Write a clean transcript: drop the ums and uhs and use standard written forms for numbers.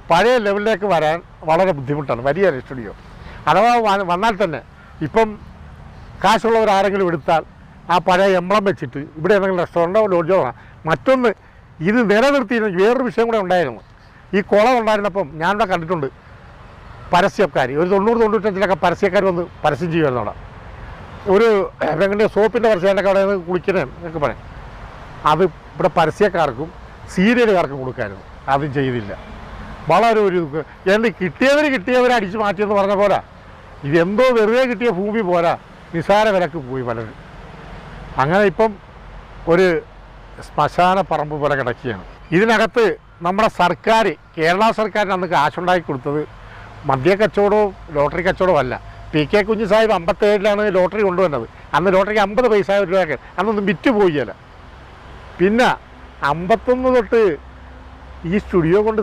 പഴയ ലെവലിലേക്ക് വരാൻ വളരെ ബുദ്ധിമുട്ടാണ് വലിയ സ്റ്റുഡിയോ. അഥവാ വന്നാൽ തന്നെ ഇപ്പം കാശുള്ളവരാരെങ്കിലും എടുത്താൽ ആ പഴയ എംബ്ലം വെച്ചിട്ട് ഇവിടെ എന്തെങ്കിലും റെസ്റ്റോറൻറ്റോ ലോഡ്ജോ മറ്റൊന്ന് ഇത് നിലനിർത്തിയിരുന്നെങ്കിൽ വേറൊരു വിഷയം കൂടെ ഉണ്ടായിരുന്നു. ഈ കുളം ഉണ്ടായിരുന്നപ്പം ഞാനിവിടെ കണ്ടിട്ടുണ്ട് പരസ്യക്കാർ ഒരു 90-95 പരസ്യക്കാർ വന്ന് പരസ്യം ചെയ്യുമായിരുന്നു അവിടെ. ഒരു വെങ്ങനെ സോപ്പിൻ്റെ പരസ്യക്കാരൻ്റെ അവിടെ നിന്ന് കുളിക്കണേ എന്നൊക്കെ പറയും. അത് ഇവിടെ പരസ്യക്കാർക്കും സീരിയലുകാർക്കും കൊടുക്കായിരുന്നു. അതും ചെയ്തില്ല. വളരെ ഒരു എന്ത് കിട്ടിയവർ അടിച്ചു മാറ്റിയെന്ന് പറഞ്ഞ പോലെ ഇതെന്തോ വെറുതെ കിട്ടിയ ഭൂമി പോരാ, നിസാര വിലക്ക് പോയി പലരും. അങ്ങനെ ഇപ്പം ഒരു ശ്മശാന പറമ്പ് പോലെ കിടക്കുകയാണ്. ഇതിനകത്ത് നമ്മുടെ സർക്കാർ, കേരള സർക്കാരിന് അന്ന് കാശുണ്ടാക്കി കൊടുത്തത് മദ്യ കച്ചവടവും ലോട്ടറി കച്ചവടവും അല്ല. PK കുഞ്ഞ് സാഹിബ് 57-ലാണ് ലോട്ടറി കൊണ്ടുവന്നത്. അന്ന് ലോട്ടറിക്ക് 50 പൈസ രൂപയൊക്കെ അന്നൊന്നും വിറ്റ് പോയില്ല. പിന്നെ 51 തൊട്ട് ഈ സ്റ്റുഡിയോ കൊണ്ട്